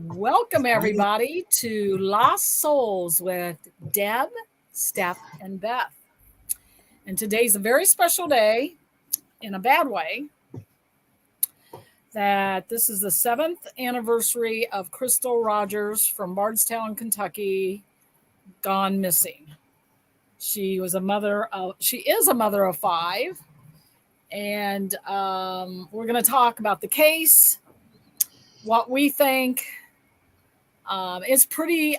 Welcome, everybody, to Lost Souls with Deb, Steph, and Beth. And today's a very special day in a bad way. That this is the 7th anniversary of Crystal Rogers from Bardstown, Kentucky, gone missing. She is a mother of 5. And we're going to talk about the case, what we think. It's pretty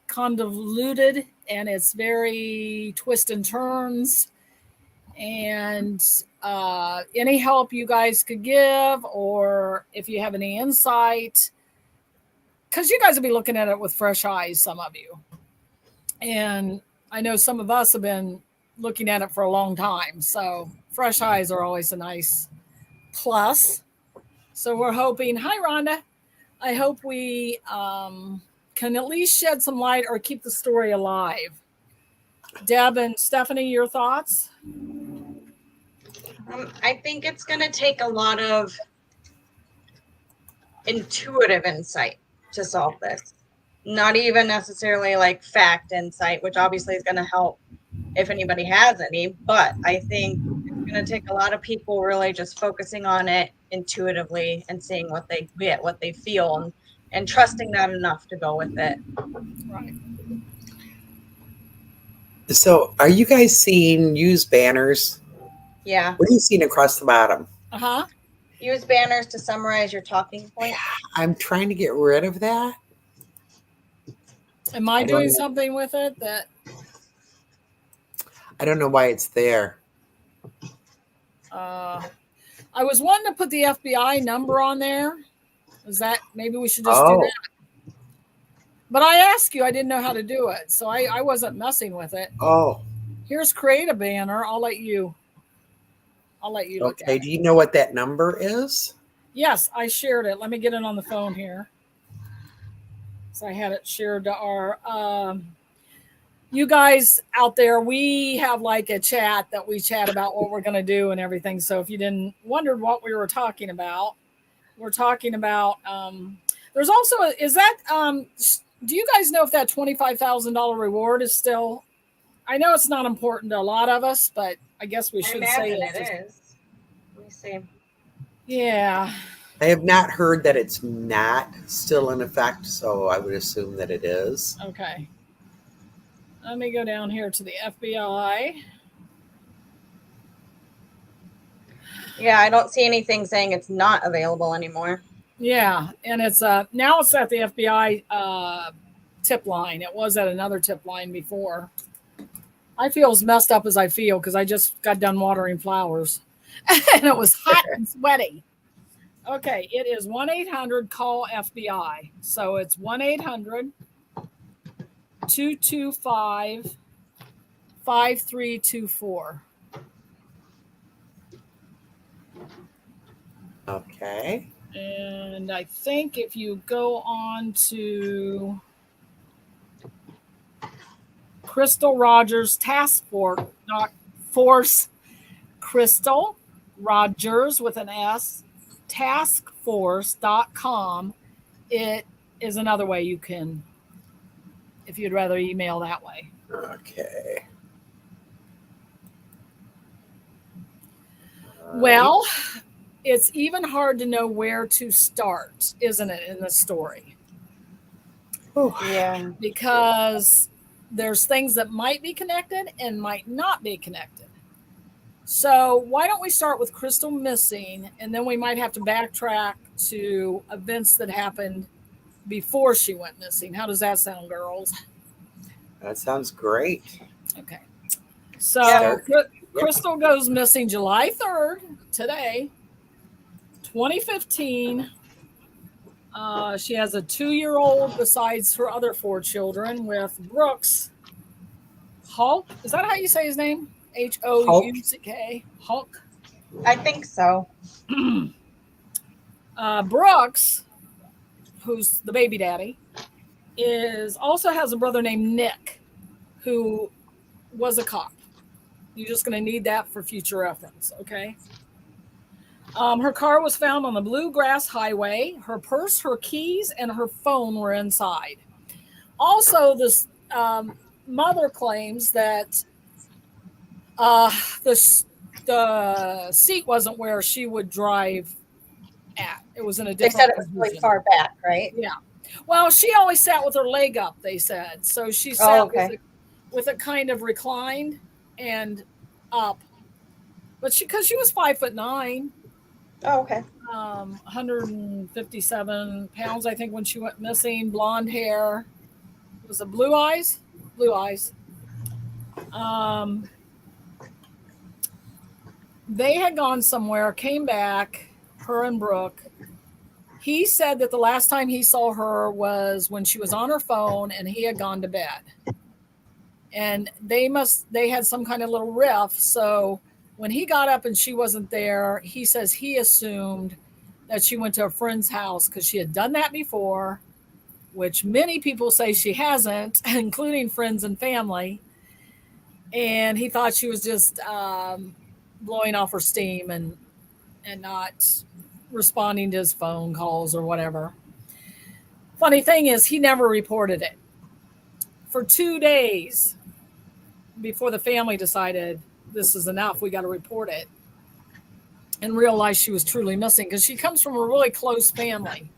convoluted, and it's very twist and turns. And any help you guys could give, or if you have any insight, because you guys will be looking at it with fresh eyes, some of you. And I know some of us have been looking at it for a long time. So fresh eyes are always a nice plus. So we're hoping, hi, Rhonda. I hope we can at least shed some light or keep the story alive. Deb and Stephanie, your thoughts? I think it's going to take a lot of intuitive insight to solve this. Not even necessarily like fact insight, which obviously is going to help if anybody has any. But I think it's going to take a lot of people really just focusing on it intuitively and seeing what they get, what they feel, and trusting that enough to go with it. Right. So are you guys seeing used banners? Yeah. What are you seeing across the bottom? Use banners to summarize your talking points. I'm trying to get rid of that. Am I doing something with it that? I don't know why it's there. I was wanting to put the FBI number on there. Is that maybe we should just do that? But I asked you, I didn't know how to do it, so I wasn't messing with it. Oh. Here's create a banner. I'll let you look at it. Do you know what that number is? Yes, I shared it. Let me get it on the phone here. So I had it shared to our you guys out there. We have like a chat that we chat about what we're going to do and everything. So if you didn't wonder what we were talking about, we're talking about there's also do you guys know if that $25,000 reward is still? I know it's not important to a lot of us, but I guess we should say it is. Let me see. Yeah. I have not heard that it's not still in effect, so I would assume that it is. Okay. Let me go down here to the FBI. Yeah, I don't see anything saying it's not available anymore. Yeah, and it's now it's at the FBI tip line. It was at another tip line before. I feel as messed up as I feel because I just got done watering flowers and it was hot and sweaty. Okay, it is 1-800-CALL-FBI. So it's 1-800-225-5324. Okay. And I think if you go on to Crystal Rogers Task Force, Crystal Rogers with an S, taskforce.com. It is another way you can, if you'd rather email that way. Okay. Well, it's even hard to know where to start, isn't it, in the story? Yeah. Because there's things that might be connected and might not be connected. So why don't we start with Crystal missing, and then we might have to backtrack to events that happened before she went missing. How does that sound, girls? That sounds great. Okay. So Crystal goes missing July 3rd, today, 2015. She has a 2-year-old besides her other 4 children with Brooks Hulk. Is that how you say his name? H-O-U-C-K. Hulk. I think so. Brooks, who's the baby daddy, also has a brother named Nick, who was a cop. You're just going to need that for future reference, okay? Her car was found on the Bluegrass Highway. Her purse, her keys, and her phone were inside. Also, this mother claims that the seat wasn't where she would drive at. It was in a They different said it was really position. far back, right? Yeah. Well, she always sat with her leg up, they said. So she Oh, sat okay. with it kind of reclined and up. But because she was 5'9", Oh, okay. 157 pounds, I think, when she went missing. Blonde hair. Was it blue eyes? Blue eyes. They had gone somewhere, came back, her and Brooke. He said that the last time he saw her was when she was on her phone and he had gone to bed. And they had some kind of little riff. So when he got up and she wasn't there, he says he assumed that she went to a friend's house because she had done that before, which many people say she hasn't, including friends and family. And he thought she was just blowing off her steam and not responding to his phone calls or whatever. Funny thing is, he never reported it. For 2 days before the family decided this is enough, we got to report it, and realized she was truly missing because she comes from a really close family.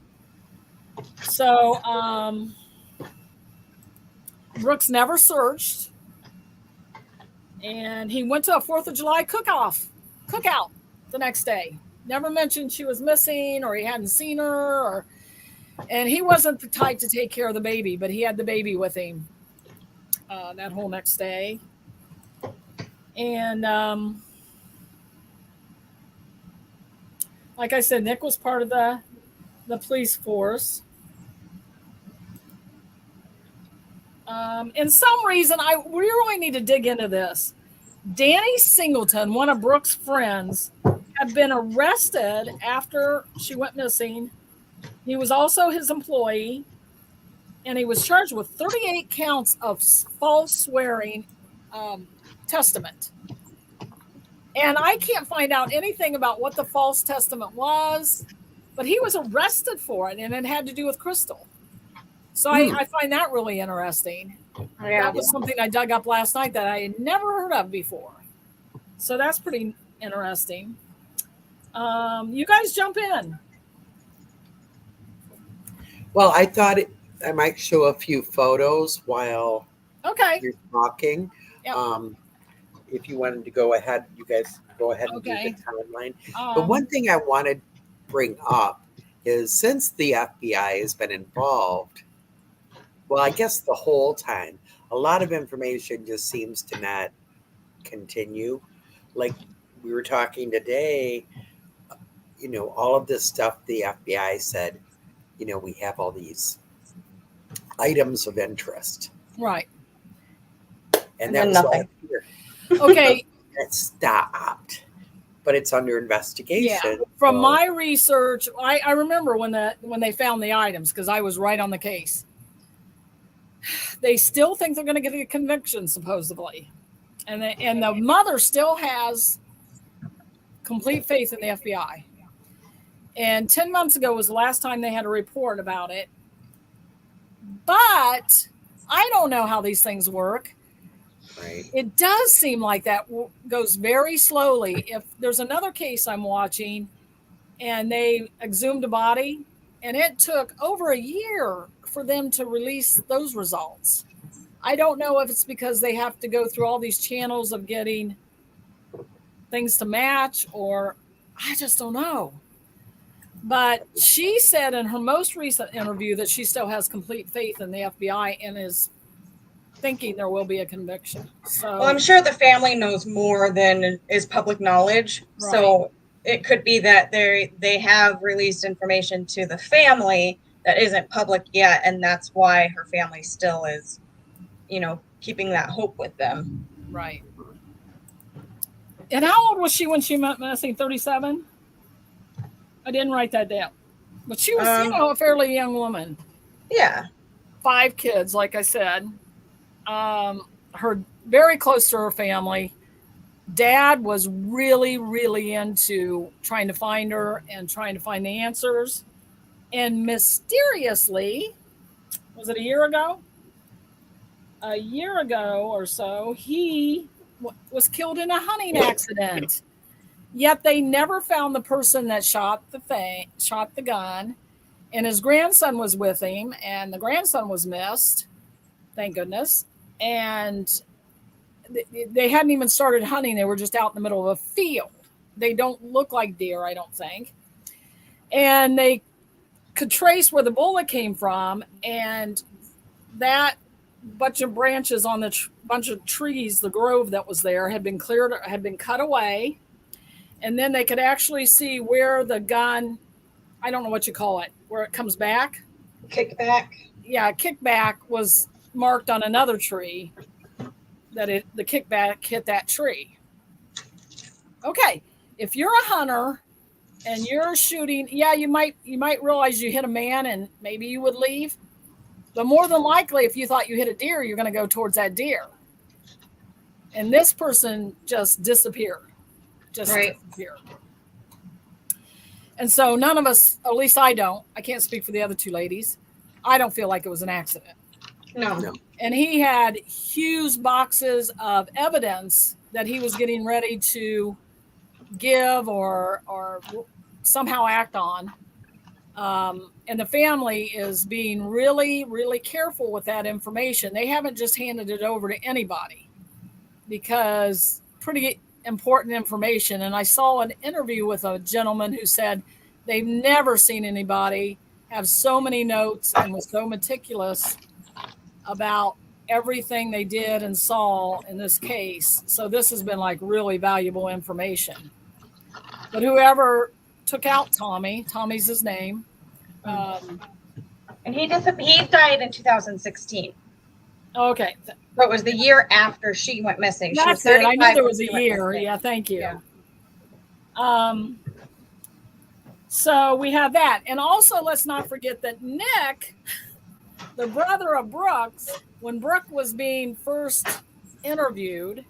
So Brooks never searched, and he went to a 4th of July cookout the next day. Never mentioned she was missing or he hadn't seen her, and he wasn't the type to take care of the baby, but he had the baby with him that whole next day. And like I said, Nick was part of the police force. In some reason, we really need to dig into this. Danny Singleton, one of Brooke's friends, had been arrested after she went missing. He was also his employee, and he was charged with 38 counts of false swearing testament. And I can't find out anything about what the false testament was, but he was arrested for it, and it had to do with Crystal. So I find that really interesting. Yeah. That was something I dug up last night that I had never heard of before. So that's pretty interesting. You guys jump in. Well, I thought I might show a few photos while you're talking. Yep. If you wanted to go ahead, you guys go ahead and do the timeline. But one thing I wanted to bring up is, since the FBI has been involved, well, I guess the whole time, a lot of information just seems to not continue. Like we were talking today, all of this stuff the FBI said, we have all these items of interest. Right. And that was nothing. all here. Okay. It stopped, but it's under investigation. Yeah. From my research, I remember when they found the items, because I was right on the case. They still think they're going to get a conviction, supposedly, and the mother still has complete faith in the FBI. And 10 months ago was the last time they had a report about it. But I don't know how these things work. Right. It does seem like that goes very slowly. If there's another case I'm watching and they exhumed a body, and it took over a year for them to release those results. I don't know if it's because they have to go through all these channels of getting things to match, or I just don't know. But she said in her most recent interview that she still has complete faith in the FBI and is thinking there will be a conviction. So, well, I'm sure the family knows more than is public knowledge. Right. So it could be that they have released information to the family that isn't public yet, and that's why her family still is, keeping that hope with them. Right. And how old was she when she went missing? 37? I didn't write that down. But she was, a fairly young woman. Yeah. 5 kids, like I said. Her very close to her family. Dad was really, really into trying to find her and trying to find the answers. And mysteriously, was it a year ago? A year ago or so, he was killed in a hunting accident. Yet they never found the person that shot the gun. And his grandson was with him, and the grandson was missed, thank goodness. And they hadn't even started hunting. They were just out in the middle of a field. They don't look like deer, I don't think. And they could trace where the bullet came from, and that bunch of branches on the bunch of trees, the grove that was there, had been cleared, had been cut away. And then they could actually see where the gun, I don't know what you call it, where it comes back. Kickback. Yeah, kickback was marked on another tree, that the kickback hit that tree. Okay, if you're a hunter and you're shooting, yeah, you might realize you hit a man and maybe you would leave. But more than likely, if you thought you hit a deer, you're going to go towards that deer. And this person just disappeared. Disappeared. And so none of us, at least I can't speak for the other two ladies, I don't feel like it was an accident. No. And he had huge boxes of evidence that he was getting ready to give or somehow act on. And the family is being really, really careful with that information. They haven't just handed it over to anybody, because pretty important information. And I saw an interview with a gentleman who said they've never seen anybody have so many notes and was so meticulous about everything they did and saw in this case. So this has been like really valuable information. But whoever took out Tommy's his name. And he died in 2016. Okay. So it was the year after she went missing. That's it. I knew there was a year. Yeah, thank you. Yeah. So we have that. And also, let's not forget that Nick, the brother of Brooks, when Brooke was being first interviewed,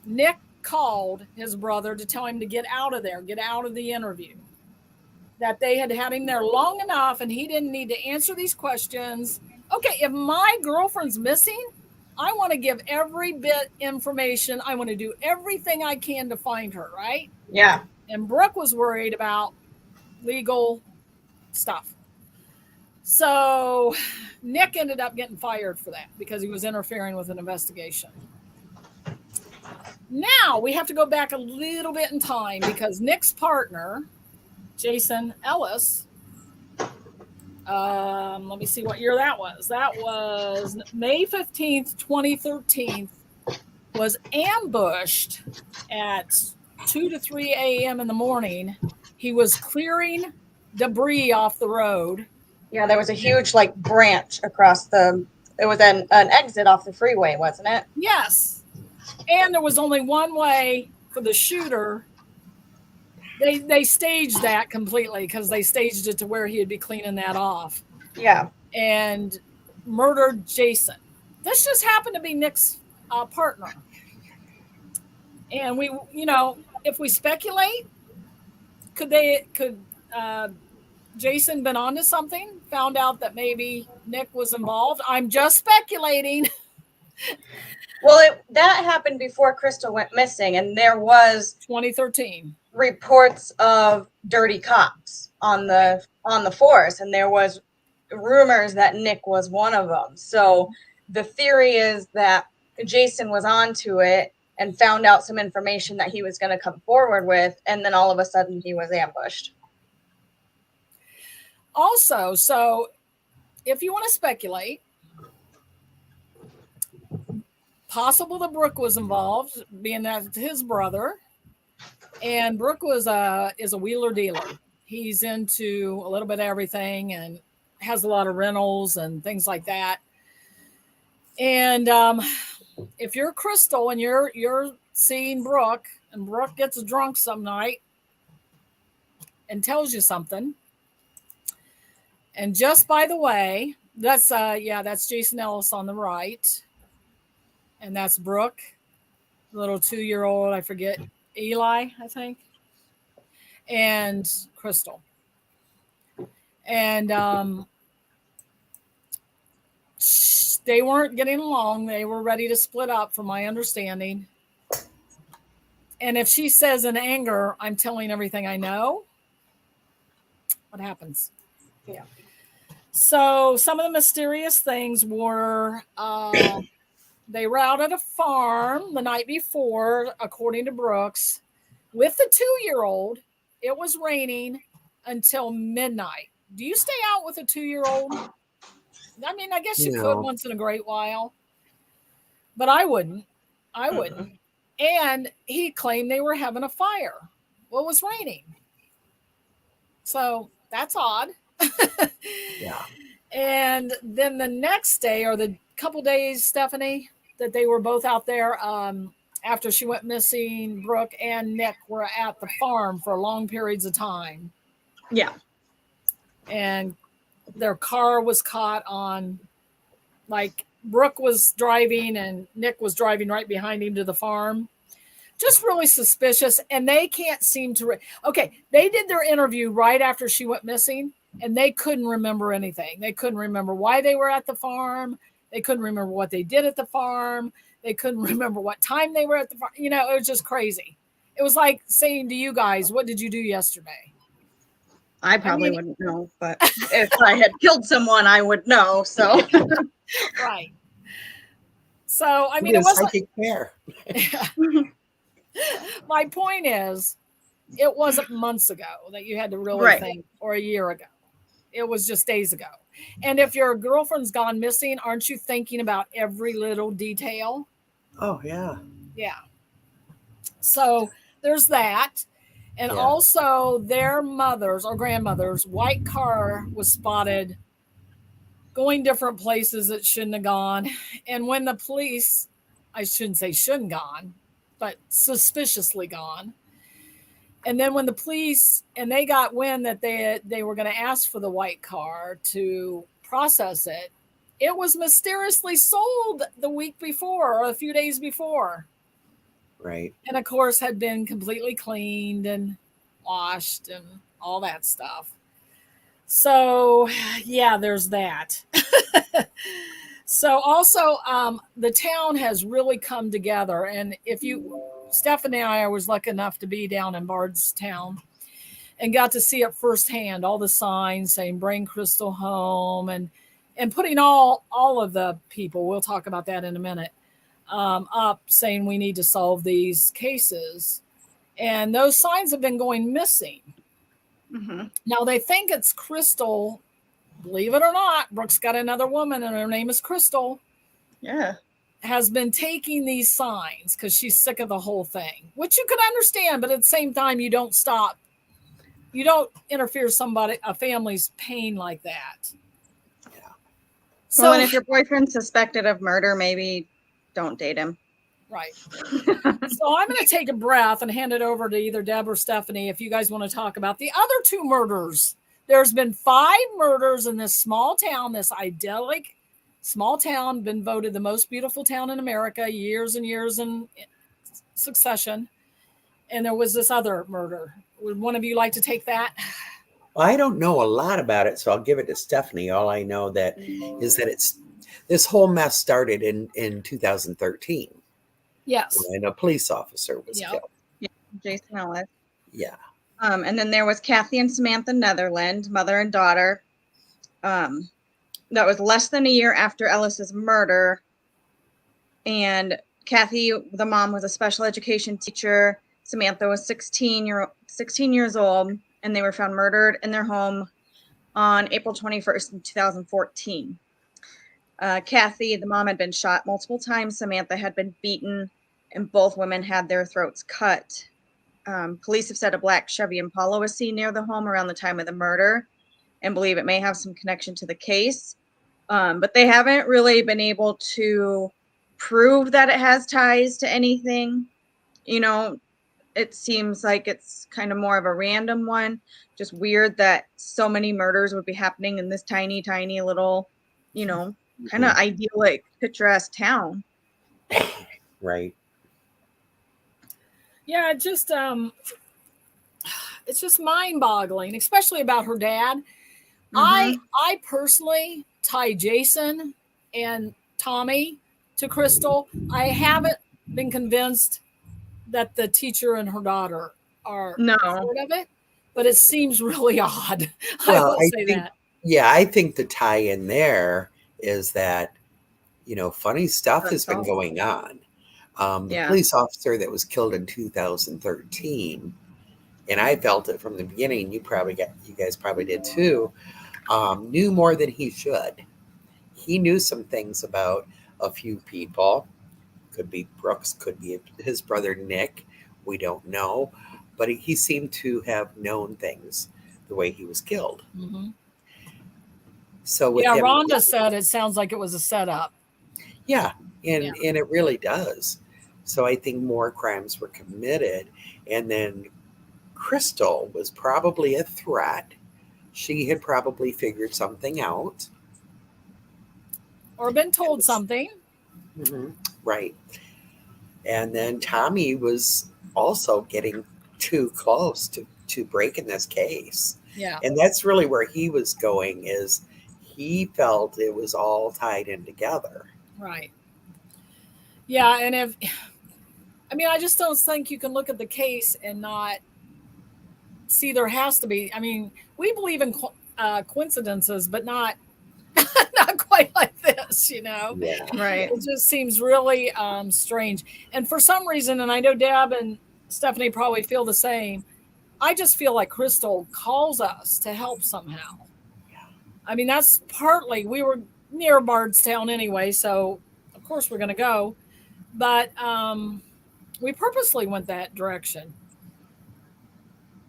Nick called his brother to tell him to get out of there, get out of the interview. That they had him there long enough and he didn't need to answer these questions. Okay, if my girlfriend's missing, I want to give every bit information. I want to do everything I can to find her, right? Yeah. And Brooke was worried about legal stuff. So Nick ended up getting fired for that because he was interfering with an investigation. Now we have to go back a little bit in time because Nick's partner, Jason Ellis, let me see what year that was. That was May 15th, 2013, was ambushed at 2 to 3 a.m. in the morning. He was clearing debris off the road. Yeah, there was a huge branch across it was an exit off the freeway, wasn't it? Yes. And there was only one way for the shooter. They staged that completely because they staged it to where he'd be cleaning that off. Yeah. And murdered Jason. This just happened to be Nick's partner. And we, if we speculate, could Jason been onto something? Found out that maybe Nick was involved? I'm just speculating. Well, that happened before Crystal went missing, and there was 2013 reports of dirty cops on the force, and there was rumors that Nick was one of them. So the theory is that Jason was onto it and found out some information that he was going to come forward with, and then all of a sudden he was ambushed. Also, so if you want to speculate, possible that Brooke was involved, being that his brother, and Brooke is a wheeler dealer. He's into a little bit of everything and has a lot of rentals and things like that. And if you're Crystal and you're seeing Brooke, and Brooke gets drunk some night and tells you something, and just by the way, that's Jason Ellis on the right, and that's Brooke little 2-year-old, I forget, Eli, I think, and Crystal. And they weren't getting along. They were ready to split up, from my understanding. And if she says in anger, I'm telling everything I know, what happens? Yeah. So some of the mysterious things were they were out at a farm the night before, according to Brooks, with the 2-year-old. It was raining until midnight. Do you stay out with a 2-year-old? I mean, I guess you could once in a great while, but I wouldn't. I wouldn't. And he claimed they were having a fire. Well, it was raining. So that's odd. Yeah. And then the next day, or the couple days, Stephanie, that they were both out there after she went missing, Brooke and Nick were at the farm for long periods of time. Yeah. And their car was caught on, like, Brooke was driving and Nick was driving right behind him to the farm. Just really suspicious. And they can't seem to. Okay, they did their interview right after she went missing, and they couldn't remember anything. They couldn't remember why they were at the farm. They couldn't remember what they did at the farm. They couldn't remember what time they were at the farm. You know, it was just crazy. It was like saying to you guys, what did you do yesterday? I probably wouldn't know, but if I had killed someone, I would know. So, right. So, I mean, it wasn't psychic pair. My point is, it wasn't months ago that you had to really think, or a year ago. It was just days ago. And if your girlfriend's gone missing, aren't you thinking about every little detail? Oh, yeah. Yeah. So there's that. And also their mother's or grandmother's white car was spotted going different places it shouldn't have gone. And when the police, I shouldn't say shouldn't gone, but suspiciously gone. And then when the police, and they got wind that they were going to ask for the white car to process it, it was mysteriously sold the week before or a few days before. Right. And of course had been completely cleaned and washed and all that stuff. So yeah, there's that. So also the town has really come together. And if you, Stephanie and I was lucky enough to be down in Bardstown and got to see it firsthand, all the signs saying bring Crystal home and putting all of the people, we'll talk about that in a minute, up saying we need to solve these cases. And those signs have been going missing. Mm-hmm. Now they think it's Crystal. Believe it or not, Brooke's got another woman and her name is Crystal. Yeah. Has been taking these signs because she's sick of the whole thing, which you could understand, but at the same time, you don't stop. You don't interfere a family's pain like that. Yeah. So, well, and if your boyfriend's suspected of murder, maybe don't date him. Right. So I'm going to take a breath and hand it over to either Deb or Stephanie if you guys want to talk about the other 2 murders. There's been 5 murders in this small town, this idyllic small town, been voted the most beautiful town in America years and years in succession. And there was this other murder. Would one of you like to take that? Well, I don't know a lot about it, so I'll give it to Stephanie. All I know that is that this whole mess started in 2013. Yes. When a police officer was killed. Yeah, Jason Ellis. Yeah. And then there was Kathy and Samantha Netherland, mother and daughter. That was less than a year after Ellis's murder. And Kathy, the mom, was a special education teacher. Samantha was 16 years old, and they were found murdered in their home on April 21st in 2014. Kathy, the mom, had been shot multiple times. Samantha had been beaten, and both women had their throats cut. Police have said a black Chevy Impala was seen near the home around the time of the murder and believe it may have some connection to the case. But they haven't really been able to prove that it has ties to anything. You know, it seems like it's kind of more of a random one. Just weird that so many murders would be happening in this tiny, tiny little, you know, kind of idyllic, picturesque town. Right. Yeah, it's just mind-boggling, especially about her dad. Mhm. I personally tie Jason and Tommy to Crystal. I haven't been convinced that the teacher and her daughter are No. part of it, but it seems really odd. I Well, will I say think, that. yeah, I think the tie in there is that, funny stuff has been Unsolved. going on. The Yeah. police officer that was killed in 2013, and I felt it from the beginning. You guys probably did too. Knew more than he should. He knew some things about a few people. Could be Brooks, could be his brother Nick. We don't know, but he seemed to have known things the way he was killed. Mm-hmm. So with Yeah, him, Rhonda said it sounds like it was a setup. yeah, Yeah. and it really does. So I think more crimes were committed, and then Crystal was probably a threat. She had probably figured something out. Or been told something. Mhm, right. And then Tommy was also getting too close to breaking this case. Yeah. And that's really where he was going, is he felt it was all tied in together. Right. Yeah, and I just don't think you can look at the case and not see there has to be. I mean, we believe in coincidences, but not not quite like this. Yeah. Right. It just seems really strange. And for some reason, and I know Deb and Stephanie probably feel the same, I just feel like Crystal calls us to help somehow. I mean, that's partly, we were near Bardstown anyway, so of course we're going to go. But we purposely went that direction.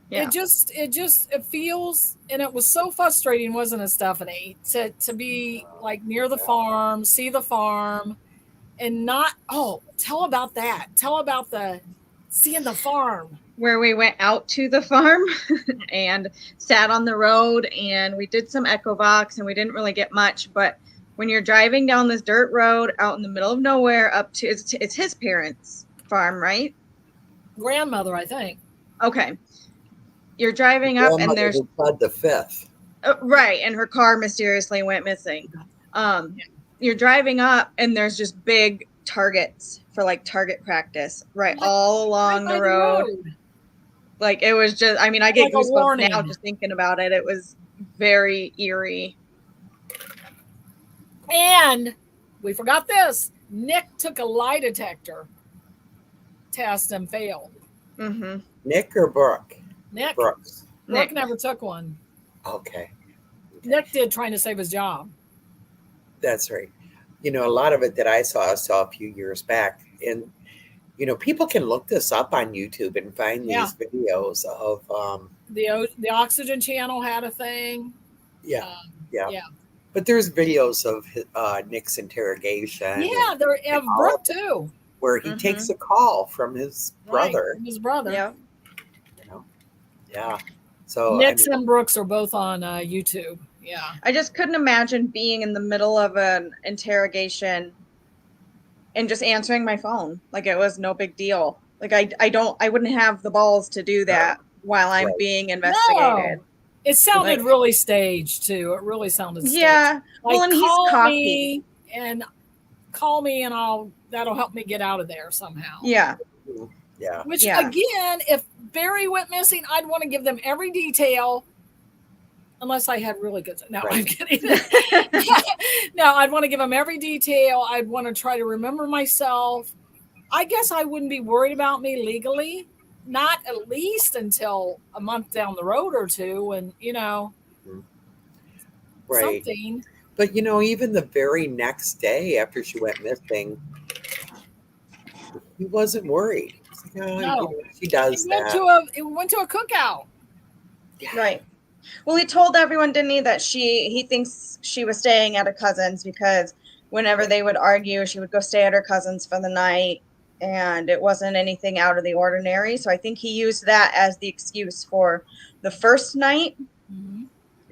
Yeah. It feels, and it was so frustrating, wasn't it, Stephanie, to be like near the farm, see the farm, and not, tell about that. Tell about seeing the farm. Where we went out to the farm and sat on the road, and we did some echo box, and we didn't really get much. But when you're driving down this dirt road out in the middle of nowhere up to, it's his parents' farm, right? Grandmother, I think. Okay. You're driving up, and there's Pled the fifth. right, and her car mysteriously went missing. You're driving up, and there's just big targets for like target practice all along the road. Like, it was just, I mean, I get like goosebumps now just thinking about it. It was very eerie. And we forgot this. Nick took a lie detector test and failed. Mm-hmm. Nick or Brooke? Nick. Brooks. Brooke never took one. Okay. Nick did, trying to save his job. That's right. A lot of it that I saw a few years back. And, people can look this up on YouTube and find these videos of the Oxygen Channel had a thing. Yeah. Yeah. But there's videos of Nick's interrogation. Yeah, there of Brooke too. Where he takes a call from his brother. Right, from his brother. Yeah. Yeah. So Nick's and Brooks are both on YouTube. Yeah. I just couldn't imagine being in the middle of an interrogation and just answering my phone. Like, it was no big deal. Like, I wouldn't have the balls to do that while I'm being investigated. No. It sounded really staged too. It really sounded staged. Yeah. Like, well, and he's cocky. Call me and that'll help me get out of there somehow. Yeah. Yeah. Which again, if Barry went missing, I'd want to give them every detail. Unless I had really good. No, I'm kidding. No, I'd want to give them every detail. I'd want to try to remember myself. I guess I wouldn't be worried about me legally. Not at least until a month down the road or two. And, something. But, even the very next day after she went missing, he wasn't worried. No. She does that. It went to a cookout. Yeah. Right. Well, he told everyone, didn't he, that he thinks she was staying at a cousin's because whenever they would argue, she would go stay at her cousin's for the night, and it wasn't anything out of the ordinary. So I think he used that as the excuse for the first night,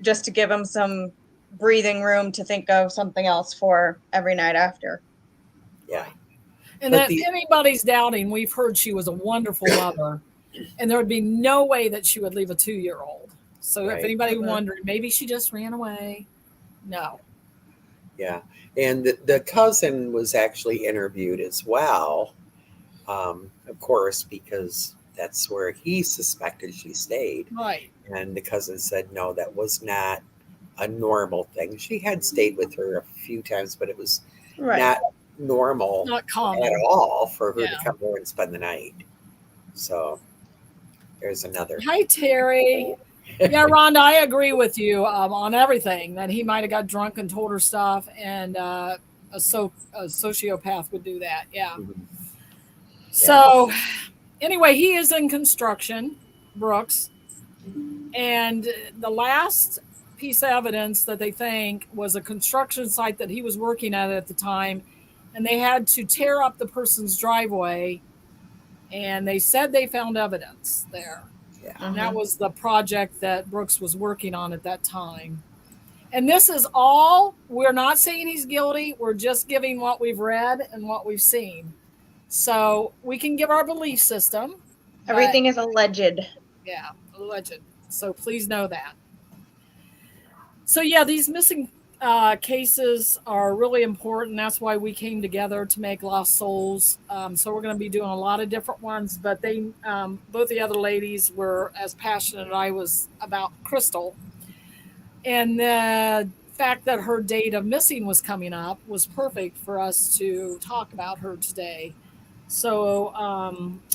just to give him some breathing room to think of something else for every night after. Yeah. And if anybody's doubting, we've heard she was a wonderful mother, and there would be no way that she would leave a 2-year-old. So if anybody wondering, maybe she just ran away. No. Yeah. And the cousin was actually interviewed as well, of course, because that's where he suspected she stayed. Right. And the cousin said, no, that was not a normal thing. She had stayed with her a few times, but it was not normal, not common at all for her to come over and spend the night. So there's another. Hi, Terry. Yeah, Rhonda, I agree with you on everything, that he might have got drunk and told her stuff, and a sociopath would do that. Yeah. Mm-hmm. So anyway, he is in construction, Brooks. And the last piece of evidence that they think was a construction site that he was working at the time. And they had to tear up the person's driveway. And they said they found evidence there. Yeah. And that was the project that Brooks was working on at that time. And this is all, we're not saying he's guilty. We're just giving what we've read and what we've seen. So we can give our belief system. Everything is alleged. Yeah, alleged. So please know that. So yeah, these missing cases are really important. That's why we came together to make Lost Souls. So we're going to be doing a lot of different ones, but they, both the other ladies were as passionate as I was about Crystal. And the fact that her date of missing was coming up was perfect for us to talk about her today. So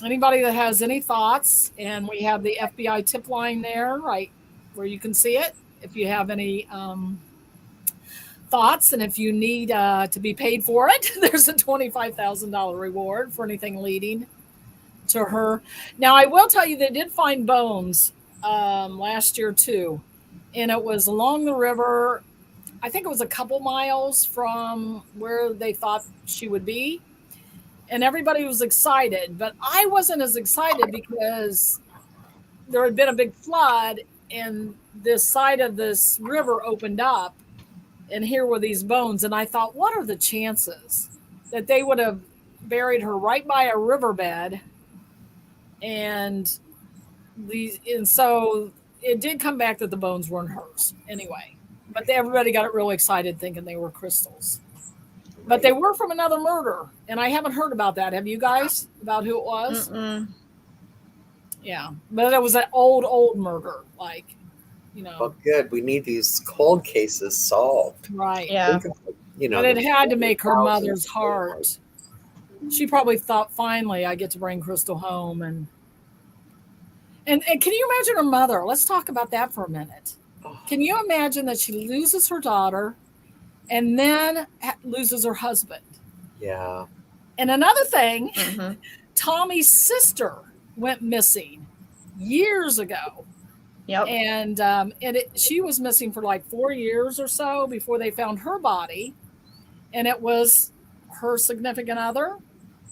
anybody that has any thoughts, and we have the FBI tip line there, right where you can see it. If you have any thoughts, and if you need to be paid for it, there's a $25,000 reward for anything leading to her. Now, I will tell you, they did find bones last year too, and it was along the river. I think it was a couple miles from where they thought she would be. And everybody was excited, but I wasn't as excited because there had been a big flood and this side of this river opened up, and here were these bones. And I thought, what are the chances that they would have buried her right by a riverbed? And so it did come back that the bones weren't hers anyway, but everybody got really excited thinking they were Crystal's. But they were from another murder, and I haven't heard about that. Have you guys, about who it was? Mm-mm. Yeah, but it was an old murder, like, you know. Well, good. We need these cold cases solved. Right. Yeah. You know, but it had to make her mother's heart. She probably thought, finally, I get to bring Crystal home. And can you imagine her mother? Let's talk about that for a minute. Can you imagine that she loses her daughter and then loses her husband? Yeah. And another thing, Tommy's sister went missing years ago. Yep. And she was missing for like 4 years or so before they found her body. And it was her significant other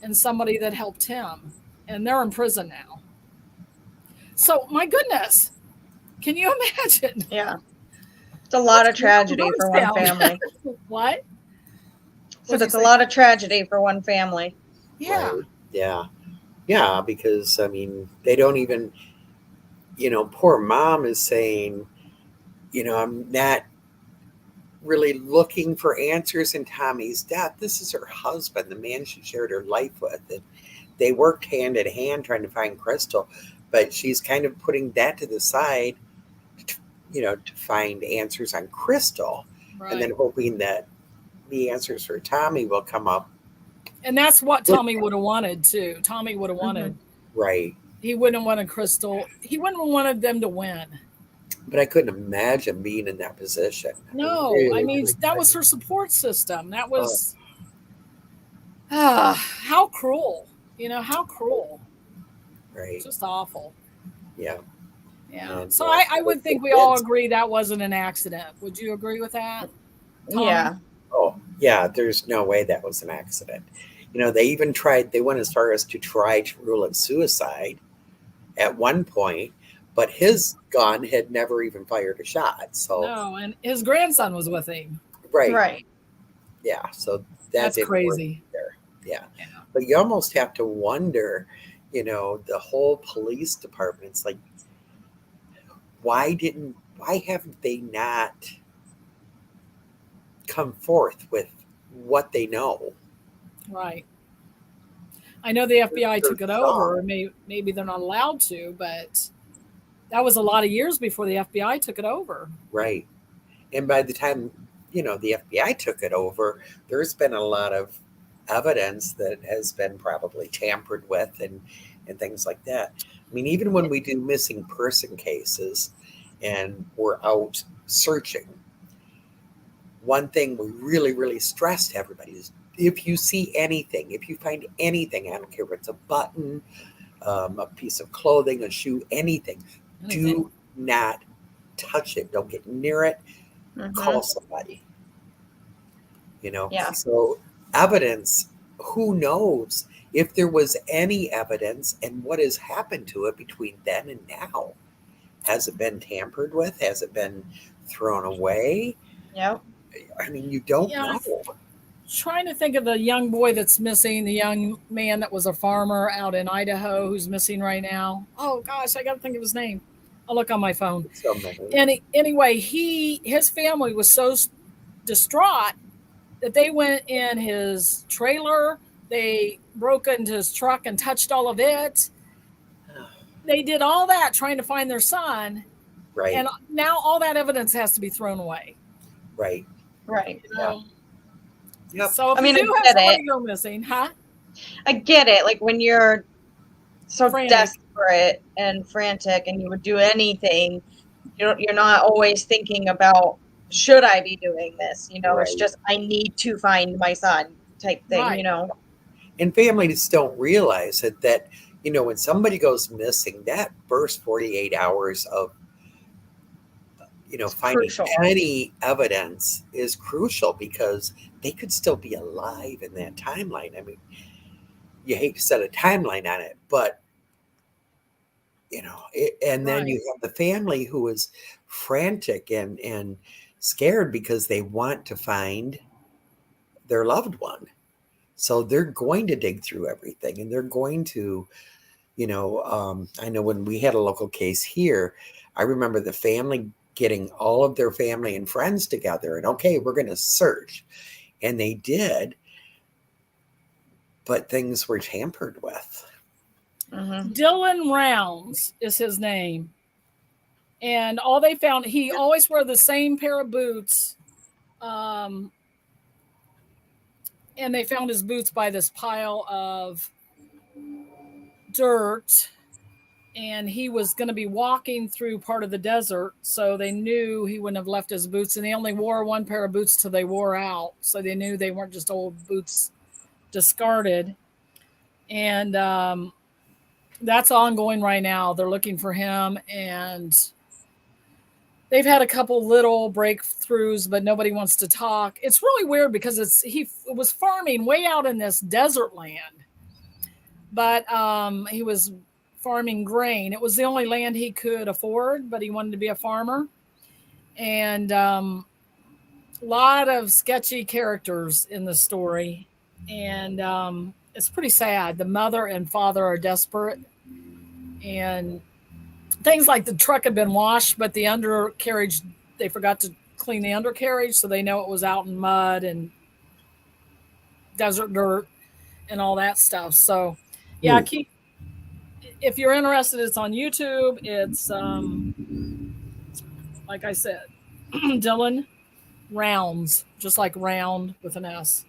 and somebody that helped him. And they're in prison now. So, my goodness, can you imagine? Yeah. It's a lot of tragedy for one family. What? So it's a lot of tragedy for one family. Yeah. Right. Yeah. Yeah, because, I mean, they don't even, you know, poor mom is saying, you know, I'm not really looking for answers in Tommy's death. This is her husband, the man she shared her life with. And they worked hand in hand trying to find Crystal, but she's kind of putting that to the side, you know, to find answers on Crystal, right, and then hoping that the answers for Tommy will come up. And that's what Tommy would have wanted too. Tommy would have wanted. Right. He wouldn't have wanted Crystal. He wouldn't have wanted them to win. But I couldn't imagine being in that position. No, really, I mean, that was her support system. That was, how cruel. You know, how cruel. Right. Just awful. Yeah. Yeah. And so I would think we all agree that wasn't an accident. Would you agree with that, Tom? Yeah. Oh, yeah. There's no way that was an accident. You know, they even tried, they went as far as to try to rule it suicide at one point, but his gun had never even fired a shot. So no, and his grandson was with him. Right. Right. Yeah. So that's crazy. There. Yeah. But you almost have to wonder, the whole police department's like, why haven't they not come forth with what they know? Right. I know the FBI They're took it some. over. Maybe they're not allowed to, but that was a lot of years before the FBI took it over. Right. And by the time, the FBI took it over, there's been a lot of evidence that has been probably tampered with and things like that. I mean, even when we do missing person cases and we're out searching, one thing we really, really stress to everybody is if you see anything, if you find anything, I don't care if it's a button, a piece of clothing, a shoe, anything, do not touch it. Don't get near it. Call somebody. Yeah. So evidence, who knows if there was any evidence and what has happened to it between then and now? Has it been tampered with? Has it been thrown away? Yep. I mean, you don't know. Trying to think of the young boy that's missing, the young man that was a farmer out in Idaho who's missing right now. Oh gosh, I got to think of his name. I'll look on my phone. So many. Anyway, his family was so distraught that they went in his trailer. They broke into his truck and touched all of it. They did all that trying to find their son. Right. And now all that evidence has to be thrown away. Right. Right. Yeah. Yep. So if I mean, you do I have get somebody it. go missing, huh? I get it. Like when you're so Frantic. desperate and frantic and you would do anything, you're not always thinking about, should I be doing this? It's Right. just, I need to find my son type thing, Right. And families don't realize that, when somebody goes missing, that first 48 hours of, finding crucial. any evidence is crucial because they could still be alive in that timeline. I mean, you hate to set a timeline on it, but, and then you have the family who is frantic and scared because they want to find their loved one. So they're going to dig through everything and they're going to, I know when we had a local case here, I remember the family getting all of their family and friends together and, okay, we're going to search. And they did, but things were tampered with. Dylan Rounds is his name. And all they found, he always wore the same pair of boots. And they found his boots by this pile of dirt. And he was going to be walking through part of the desert. So they knew he wouldn't have left his boots. And he only wore one pair of boots till they wore out. So they knew they weren't just old boots discarded. And that's ongoing right now. They're looking for him. And they've had a couple little breakthroughs, but nobody wants to talk. It's really weird because he was farming way out in this desert land. But he was farming grain. It was the only land he could afford, but he wanted to be a farmer. And a lot of sketchy characters in the story. And it's pretty sad. The mother and father are desperate. And things like the truck had been washed, but the undercarriage, they forgot to clean the undercarriage, so they know it was out in mud and desert dirt and all that stuff. So, yeah, if you're interested, it's on YouTube. It's, like I said, Dylan Rounds, just like round with an S.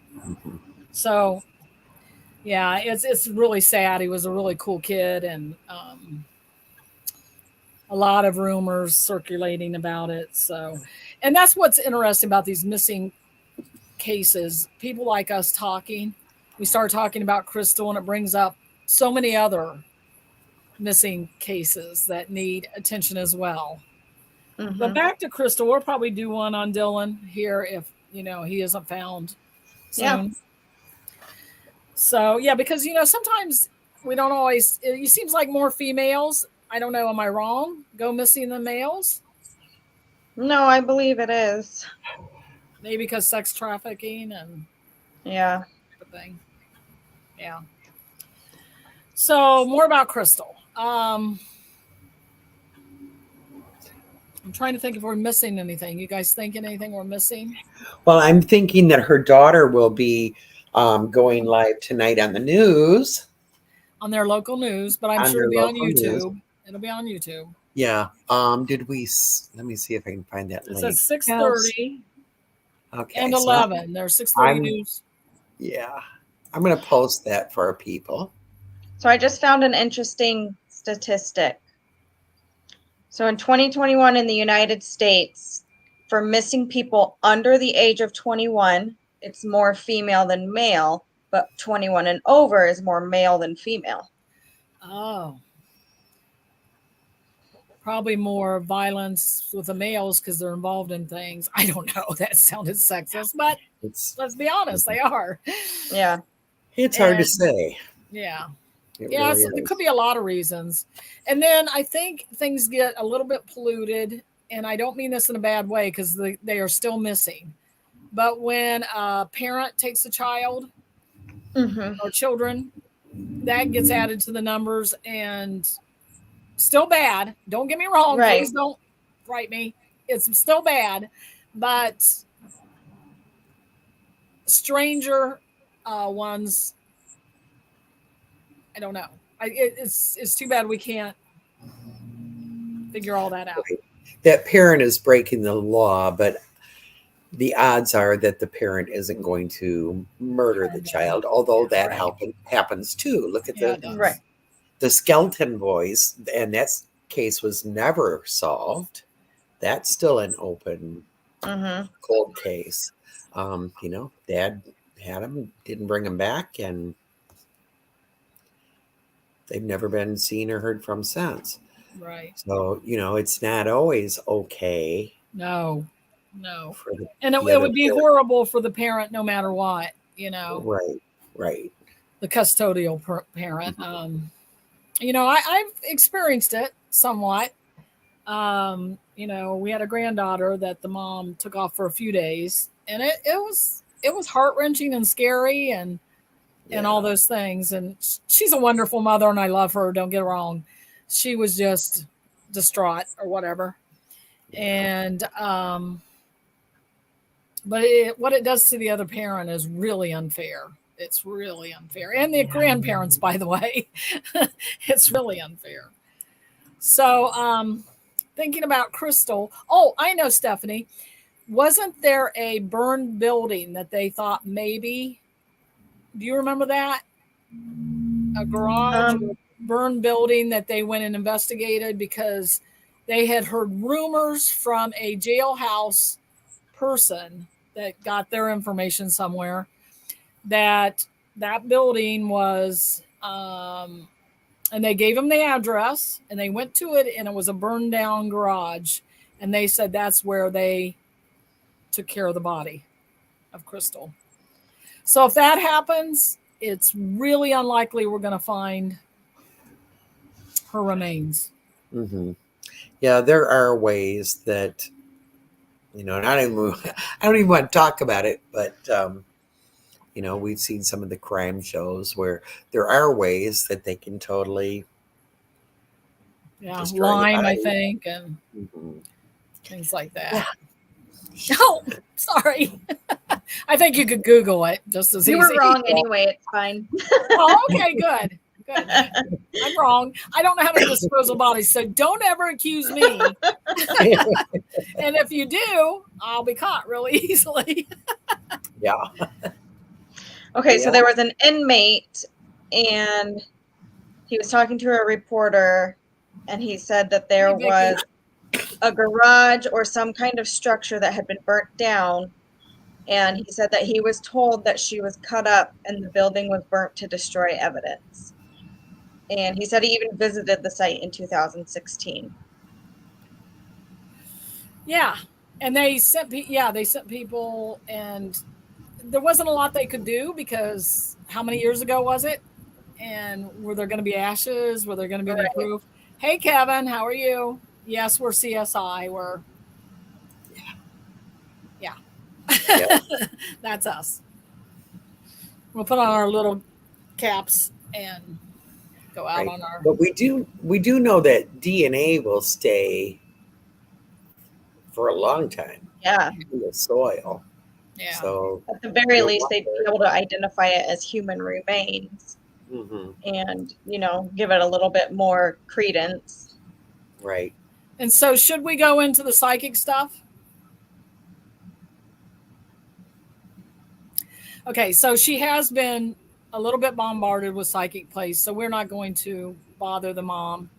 So, yeah, it's really sad. He was a really cool kid, and a lot of rumors circulating about it. So, and that's what's interesting about these missing cases. People like us talking, we start talking about Crystal, and it brings up so many other missing cases that need attention as well. But back to Crystal, we'll probably do one on Dylan here if he isn't found soon. Yeah. So yeah, because sometimes we don't always. It seems like more females. I don't know. Am I wrong? Go missing than males? No, I believe it is. Maybe because sex trafficking and yeah, everything. Yeah. So more about Crystal. I'm trying to think if we're missing anything. You guys think anything we're missing? Well, I'm thinking that her daughter will be going live tonight on the news. On their local news, but I'm On sure their it'll be on local news. YouTube. It'll be on YouTube. Yeah. Let me see if I can find that It link. says 6:30 Okay. and so 11. There's 6:30 news. Yeah. I'm going to post that for our people. So I just found an interesting statistic. So in 2021 in the United States, for missing people under the age of 21, it's more female than male, but 21 and over is more male than female. Oh. Probably more violence with the males because they're involved in things. I don't know. That sounded sexist, but let's be honest, they are. Yeah. It's hard to say. Yeah. It Yeah, really so there is. could be a lot of reasons. And then I think things get a little bit polluted, and I don't mean this in a bad way because they are still missing. But when a parent takes a child or children, that gets added to the numbers, and still bad. Don't get me wrong. Right. Please don't write me. It's still bad, but stranger ones, I don't know. It's too bad we can't figure all that out. Right. That parent is breaking the law, but the odds are that the parent isn't going to murder the child, although that happens too. Look at the skeleton boys, and that case was never solved. That's still an open cold case. Dad had him, didn't bring him back, and they've never been seen or heard from since. Right. So, it's not always okay. No. And it would be parent. horrible for the parent no matter what, Right. The custodial parent. I've experienced it somewhat. We had a granddaughter that the mom took off for a few days, and it was heart-wrenching and scary and all those things. And she's a wonderful mother, and I love her. Don't get it wrong. She was just distraught or whatever. And, but what it does to the other parent is really unfair. It's really unfair. And the grandparents, by the way, it's really unfair. So, thinking about Crystal. Oh, I know, Stephanie. Wasn't there a burned building that they thought maybe? Do you remember that? A garage burned building that they went and investigated because they had heard rumors from a jailhouse person that got their information somewhere that building was, and they gave them the address, and they went to it, and it was a burned down garage, and they said that's where they took care of the body of Crystal. So if that happens, it's really unlikely we're going to find her remains. Mm-hmm. Yeah, there are ways that, and I don't even want to talk about it, but we've seen some of the crime shows where there are ways that they can totally lime, I think, and things like that. Yeah. Oh, sorry. I think you could Google it just as you easy. were wrong anyway. It's fine. Oh, okay, good. I'm wrong. I don't know how to dispose of bodies, so don't ever accuse me. And if you do, I'll be caught really easily. Yeah. Okay, so there was an inmate, and he was talking to a reporter, and he said that there was a garage or some kind of structure that had been burnt down, and he said that he was told that she was cut up and the building was burnt to destroy evidence. And he said he even visited the site in 2016. Yeah, and they sent people, and there wasn't a lot they could do because how many years ago was it? And were there going to be ashes? Were there going to be any proof? Hey, Kevin, how are you? Yes, we're CSI. We're that's us. We'll put on our little caps and go out on our. But we do know that DNA will stay for a long time. Yeah. In the soil. Yeah. So at the very least, they'd be able to identify it as human remains, and give it a little bit more credence. Right. And so, should we go into the psychic stuff? Okay, so she has been a little bit bombarded with psychic plays, so we're not going to bother the mom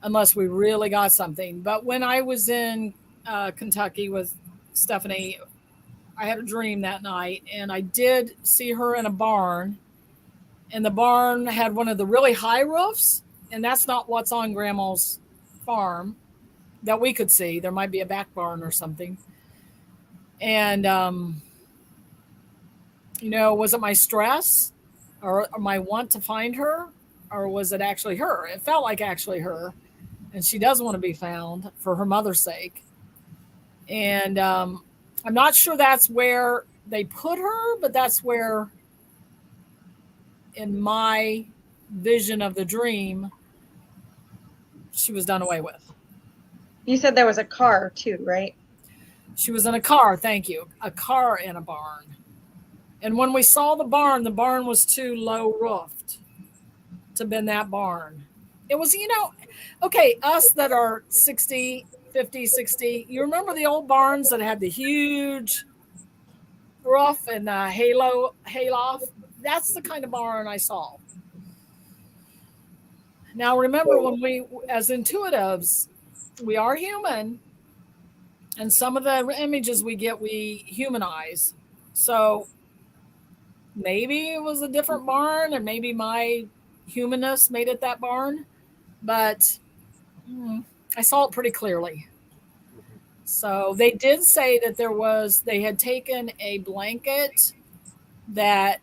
unless we really got something. But when I was in Kentucky with Stephanie, I had a dream that night, and I did see her in a barn, and the barn had one of the really high roofs, and that's not what's on Grandma's farm that we could see. There might be a back barn or something. And, was it my stress or my want to find her, or was it actually her? It felt like actually her, and she does want to be found for her mother's sake. And I'm not sure that's where they put her, but that's where, in my vision of the dream, she was done away with. You said there was a car too, right? She was in a car, thank you. A car in a barn. And when we saw the barn was too low roofed to be in that barn. It was, okay, us that are 60, 50, 60, you remember the old barns that had the huge roof and the hayloft? That's the kind of barn I saw. Now, remember, when we, as intuitives, we are human, and some of the images we get, we humanize. So maybe it was a different barn, and maybe my humanness made it that barn, but I saw it pretty clearly. So they did say that they had taken a blanket that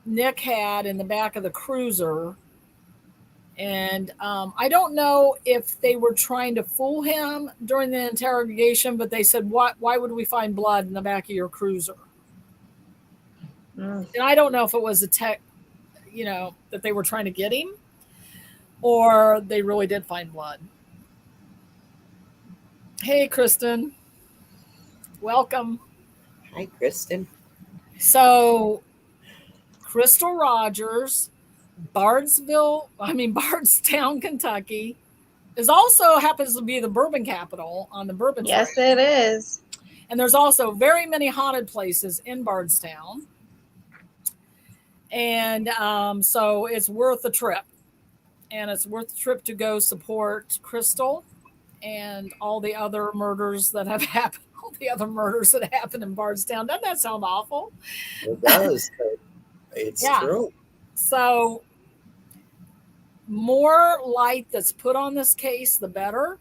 Nick had in the back of the cruiser. And I don't know if they were trying to fool him during the interrogation, but they said, why would we find blood in the back of your cruiser? And I don't know if it was that they were trying to get him, or they really did find blood. Hey, Kristen. Welcome. Hi, Kristen. So, Crystal Rogers, Bardstown, Kentucky, happens to be the bourbon capital on the bourbon trail. Yes, it is. And there's also very many haunted places in Bardstown. And so it's worth the trip. And it's worth the trip to go support Crystal and all the other murders that have happened. All the other murders that happened in Bardstown. Doesn't that sound awful? It does. It's true. So more light that's put on this case, the better.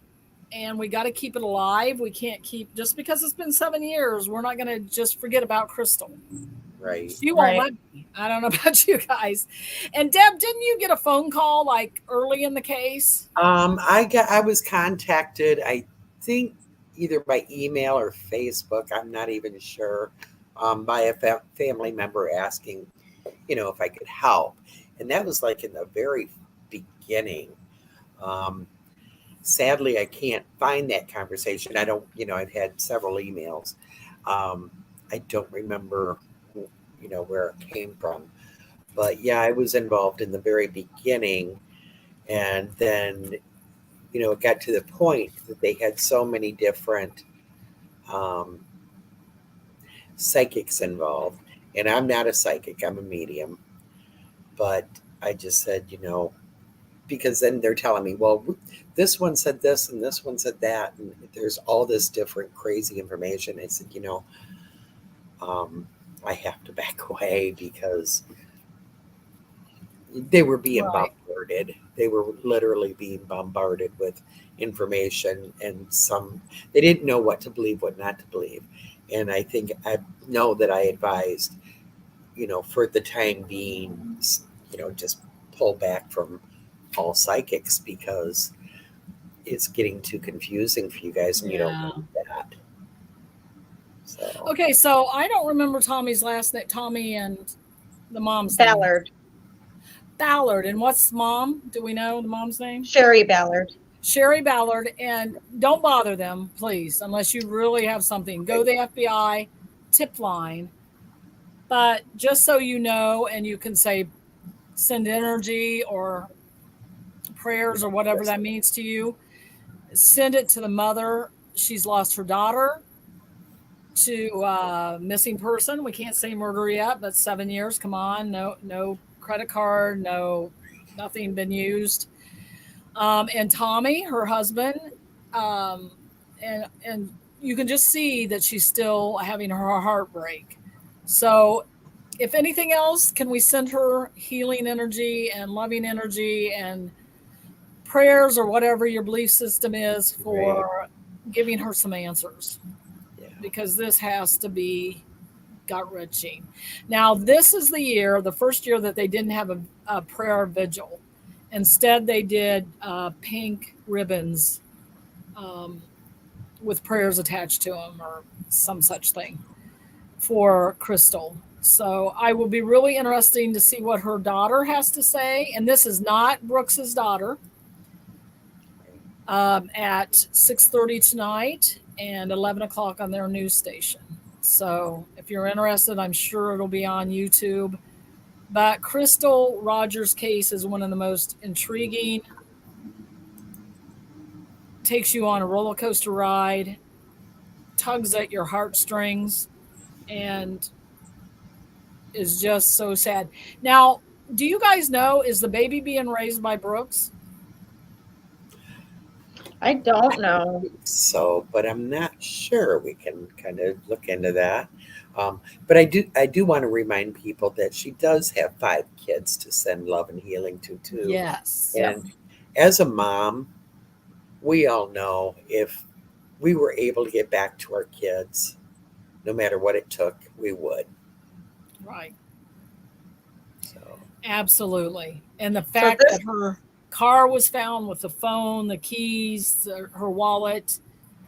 And we got to keep it alive. We can't keep, just because it's been 7 years, we're not going to just forget about Crystal. Right. She won't let me. I don't know about you guys. And Deb, didn't you get a phone call like early in the case? I was contacted, I think either by email or Facebook, I'm not even sure, by a family member asking, if I could help. And that was like in the very beginning. Sadly, I can't find that conversation. I don't, I've had several emails. I don't remember, where it came from. But yeah, I was involved in the very beginning. And then, it got to the point that they had so many different psychics involved. And I'm not a psychic, I'm a medium. But I just said, because then they're telling me, well, this one said this and this one said that. And there's all this different crazy information. I said, I have to back away because they were being bombarded. They were literally being bombarded with information, and they didn't know what to believe, what not to believe. And I think I know that I advised, for the time being, just pull back from all psychics because it's getting too confusing for you guys, and you don't want that. So. Okay, so I don't remember Tommy's last name. Tommy and the mom's Ballard. name. Ballard. And what's mom? Do we know the mom's name? Sherry Ballard. Sherry Ballard. And don't bother them, please, unless you really have something. Go to the FBI tip line. But just so you know, and you can say, send energy or prayers or whatever that means to you, send it to the mother. She's lost her daughter to missing person. We can't say murder yet, but 7 years. Come on, no credit card, nothing been used. And Tommy, her husband, and you can just see that she's still having her heartbreak. So, if anything else, can we send her healing energy and loving energy and prayers or whatever your belief system is for giving her some answers? Because this has to be gut-wrenching. Now, this is the first year that they didn't have a prayer vigil. Instead, they did pink ribbons with prayers attached to them or some such thing for Crystal. So I will be really interesting to see what her daughter has to say. And this is not Brooks's daughter. At 6:30 tonight and 11 o'clock on their news station. So if you're interested, I'm sure it'll be on YouTube. But Crystal Rogers' case is one of the most intriguing. Takes you on a roller coaster ride, tugs at your heartstrings, and is just so sad. Now, do you guys know, is the baby being raised by Brooks? I don't know. So, but I'm not sure. We can kind of look into that. But I do want to remind people that she does have 5 kids to send love and healing to too. Yes. And as a mom, we all know if we were able to get back to our kids, no matter what it took, we would. Right. So absolutely. And the fact that her car was found with the phone, the keys, her wallet,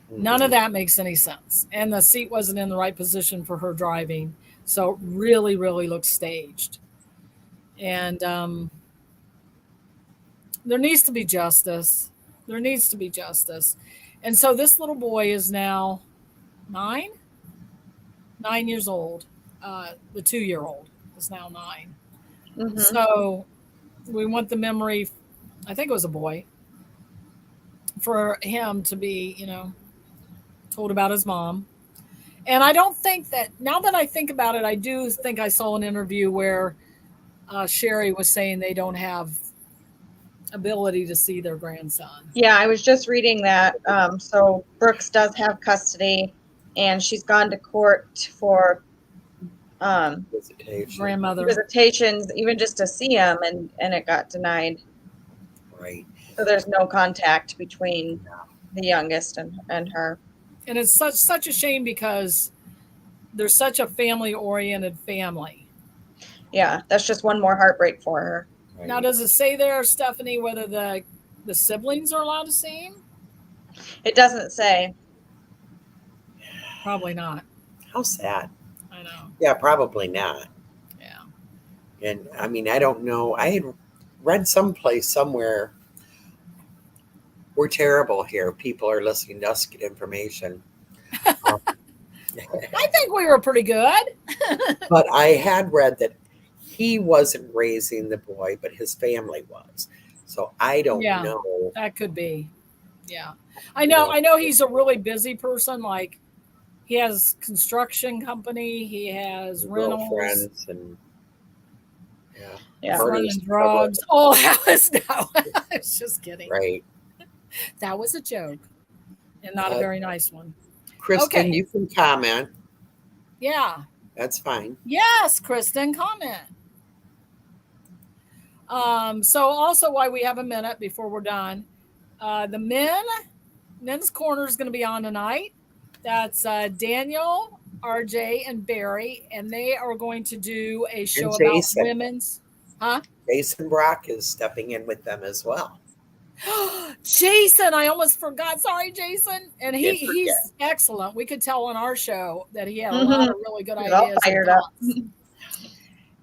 none of that makes any sense. And the seat wasn't in the right position for her driving. So it really, really looks staged. And there needs to be justice. There needs to be justice. And so this little boy is now 9 years old. The 2-year-old is now 9. Mm-hmm. So we want the memory, I think it was a boy, for him to be, told about his mom. And I don't think that, now that I think about it, I do think I saw an interview where Sherry was saying they don't have ability to see their grandson. Yeah, I was just reading that. So Brooks does have custody, and she's gone to court for visitations, even just to see him, and it got denied. Right. So there's no contact between the youngest and her. And it's such a shame because they're such a family-oriented family. Yeah, that's just one more heartbreak for her. Right. Now, does it say there, Stephanie, whether the siblings are allowed to see him? It doesn't say. Probably not. How sad. I know. Yeah, probably not. Yeah. And I mean, I don't know. I had read someplace somewhere, we're terrible here. People are listening to us get information. I think we were pretty good. But I had read that he wasn't raising the boy, but his family was. So I don't know. That could be. Yeah. I know he's a really busy person. Like, he has construction company. He has rentals. Girlfriends and running drugs. Oh, that was I was just kidding. Right. That was a joke, and not a very nice one. Kristen, you can comment. Yeah. That's fine. Yes, Kristen, comment. So also, why we have a minute before we're done, the men's corner is going to be on tonight. That's Daniel, RJ, and Barry, and they are going to do a show about women's. Huh? Jason Brock is stepping in with them as well. Jason, I almost forgot. Sorry, Jason. And he's excellent. We could tell on our show that he had a lot of really good ideas. All fired up.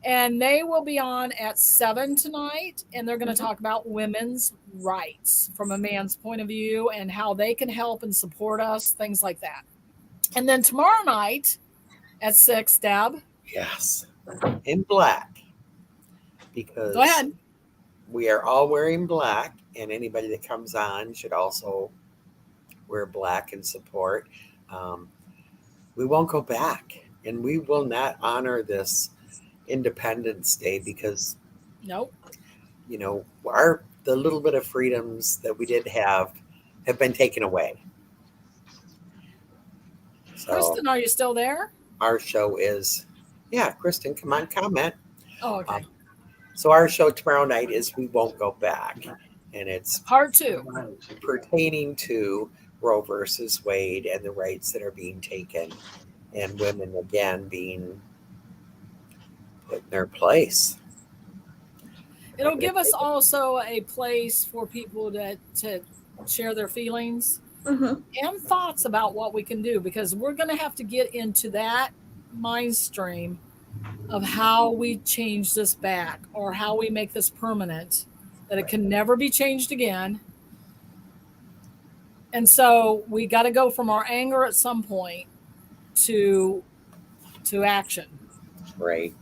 And they will be on at 7 tonight, and they're going to talk about women's rights from a man's point of view and how they can help and support us, things like that. And then tomorrow night at 6, Deb. Yes, in black, because Go ahead. we are all wearing black, and anybody that comes on should also wear black in support. We won't go back, and we will not honor this Independence Day because, Nope. you know, the little bit of freedoms that we did have been taken away. So Kristen, are you still there? our show is, yeah, Kristen, come on, comment. Oh, okay. So our show tomorrow night is We Won't Go Back, and it's Part 2. pertaining to Roe versus Wade and the rights that are being taken, and women again being put in their place. It'll give us also a place for people to share their feelings and thoughts about what we can do, because we're going to have to get into that mind stream of how we change this back, or how we make this permanent, that it can never be changed again. And so we got to go from our anger at some point to action. Right.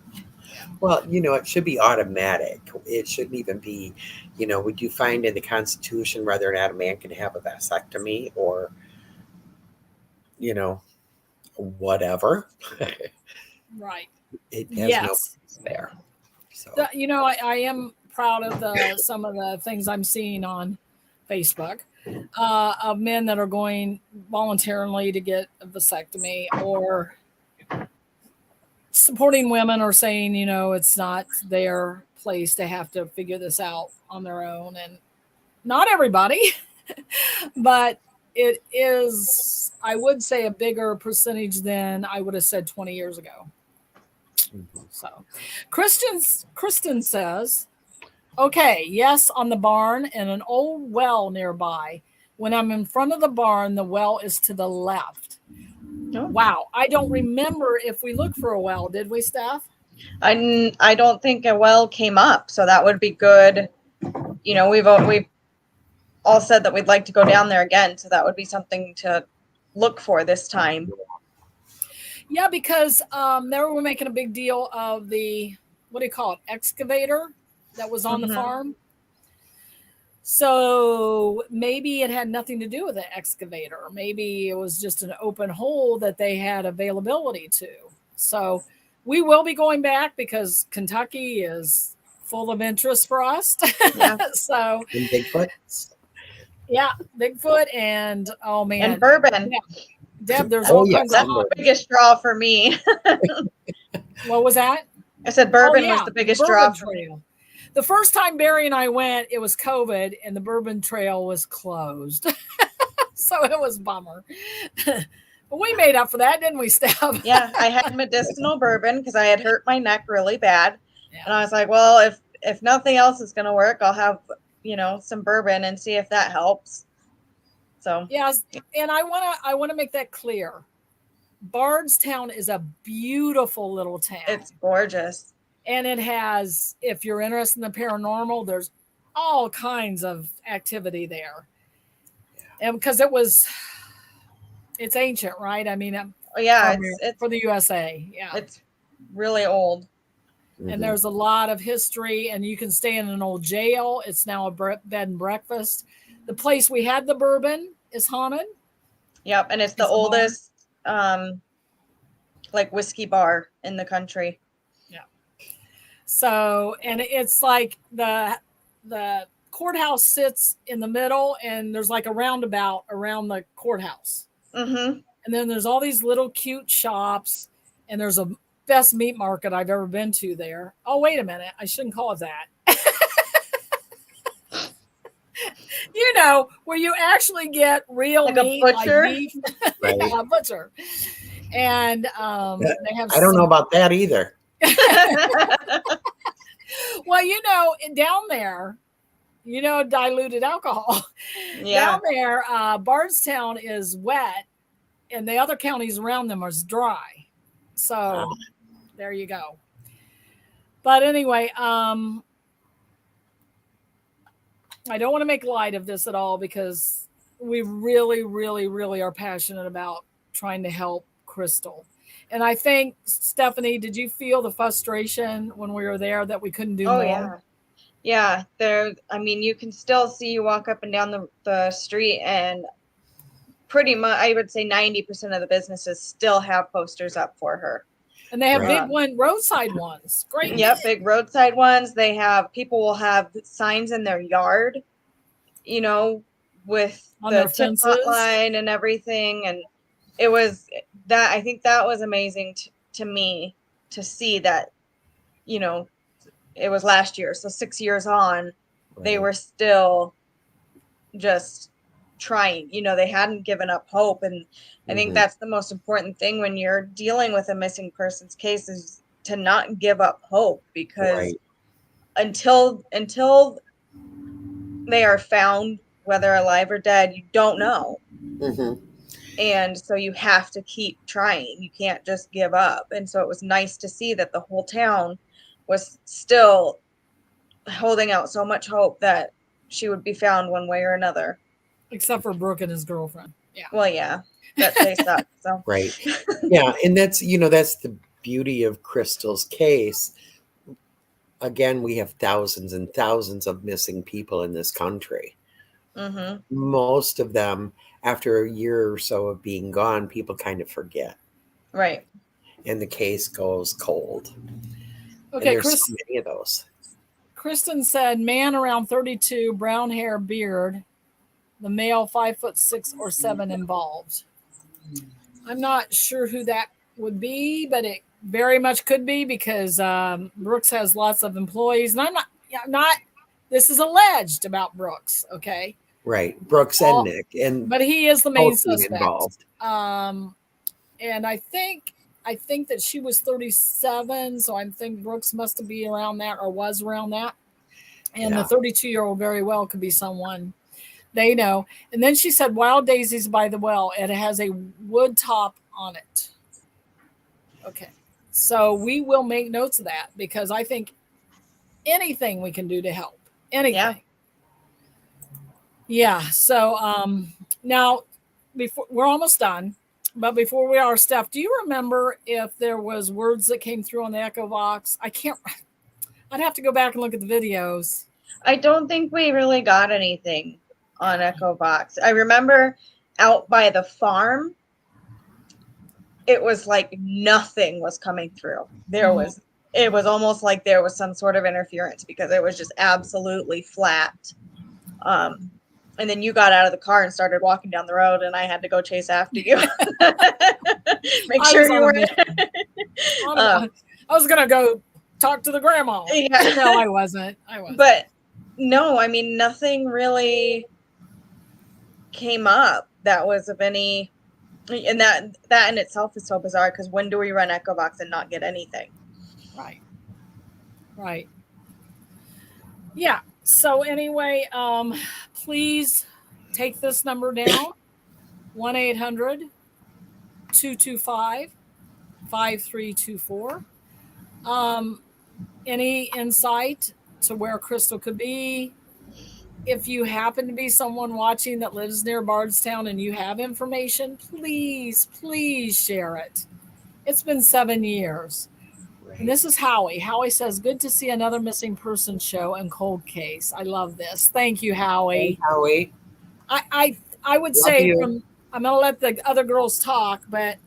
Well, you know, it should be automatic. It shouldn't even be, you know, would you find in the Constitution whether or not a man can have a vasectomy or, you know, whatever. Right. It has no place there. So You know, I am proud of some of the things I'm seeing on Facebook of men that are going voluntarily to get a vasectomy, or supporting women, or saying, you know, it's not their place to have to figure this out on their own. And not everybody, but it is, I would say, a bigger percentage than I would have said 20 years ago. So Kristen says, okay, yes, on the barn and an old well nearby. When I'm in front of the barn, the well is to the left. Oh. Wow. I don't remember if we looked for a well. Did we, Steph? I don't think a well came up, so that would be good. You know, we've all said that we'd like to go down there again, so that would be something to look for this time. Yeah, because they were making a big deal of the, what do you call it, excavator that was on the farm. So maybe it had nothing to do with the excavator. Maybe it was just an open hole that they had availability to. So we will be going back because Kentucky is full of interest for us. Yeah. So and Bigfoot. Yeah, Bigfoot and oh man, and bourbon. Deb, there's all kinds that's of the biggest draw for me. What was that? I said bourbon was the biggest draw for me. The first time Barry and I went, it was COVID and the bourbon trail was closed. So it was a bummer. But we made up for that, didn't we, Steph? Yeah, I had medicinal bourbon because I had hurt my neck really bad. Yeah. And I was like, well, if nothing else is going to work, I'll have, you know, some bourbon and see if that helps. So yes, and I want to make that clear. Bardstown is a beautiful little town. It's gorgeous. And it has, if you're interested in the paranormal, there's all kinds of activity there. Yeah. And because it's ancient, right? I mean, yeah, it's for the USA. Yeah. It's really old. And there's a lot of history, and you can stay in an old jail. It's now a bed and breakfast. The place we had the bourbon is haunted. Yep. And it's the oldest, like whiskey bar in the country. So, and it's like the courthouse sits in the middle, and there's like a roundabout around the courthouse. And then there's all these little cute shops, and there's a best meat market I've ever been to there. Oh, wait a minute. I shouldn't call it that. You know, where you actually get real like meat, a butcher. Like beef. Right. Yeah, a butcher. And they have I don't know about that either. Well, you know, down there, you know, diluted alcohol. Yeah. Down there, Bardstown is wet, and the other counties around them are dry. So there you go. But anyway, I don't want to make light of this at all because we really, really, really are passionate about trying to help Crystal. And I think, Stephanie, did you feel the frustration when we were there that we couldn't do more? Yeah. Yeah. I mean, you can still see, you walk up and down the street, and pretty much, I would say 90% of the businesses still have posters up for her. And they have big roadside ones. Great. Yep, big roadside ones. People will have signs in their yard, with on the their tip fences hotline and everything. And it was that, I think that was amazing to me to see that, it was last year. So 6 years on, they were still just trying, they hadn't given up hope. And I think that's the most important thing when you're dealing with a missing persons case, is to not give up hope, because until they are found, whether alive or dead, you don't know. And so you have to keep trying. You can't just give up. And so it was nice to see that the whole town was still holding out so much hope that she would be found one way or another. Except for Brooke and his girlfriend. Yeah. Well, yeah, that they suck. So. Right. Yeah. And that's the beauty of Crystal's case. Again, we have thousands and thousands of missing people in this country. Most of them, after a year or so of being gone, people kind of forget. Right. And the case goes cold. Okay, and there's so many of those. Kristen said, man around 32, brown hair, beard, the male 5'6" or 7 involved. I'm not sure who that would be, but it very much could be, because Brooks has lots of employees, and I'm not. This is alleged about Brooks, okay? Right, Brooks and Nick, but he is the main suspect involved. And I think that she was 37, so I think Brooks must be around that, or was around that. And the 32-year-old very well could be someone they know. And then she said, wild daisies by the well. It has a wood top on it. Okay. So we will make notes of that, because I think anything we can do to help. Anything. Yeah. So now, before we're almost done, but before we are, Steph, do you remember if there was words that came through on the Echo Box? I'd have to go back and look at the videos. I don't think we really got anything on Echo Box. I remember out by the farm, it was like nothing was coming through. It was almost like there was some sort of interference, because it was just absolutely flat. And then you got out of the car and started walking down the road, and I had to go chase after you. Make sure you were. I was going to go talk to the grandma. Yeah. No, I wasn't. But no, I mean, nothing really came up that was of any, and that in itself is so bizarre, because when do we run Echo Box and not get anything? Right. Yeah. So anyway, please take this number down, 1-800-225-5324. Any insight to where Crystal could be? If you happen to be someone watching that lives near Bardstown and you have information, please share it. It's been 7 years. Right. And this is Howie. Howie says, good to see another missing person show and cold case. I love this. Thank you, Howie. Hey, Howie. I would say I'm going to let the other girls talk, but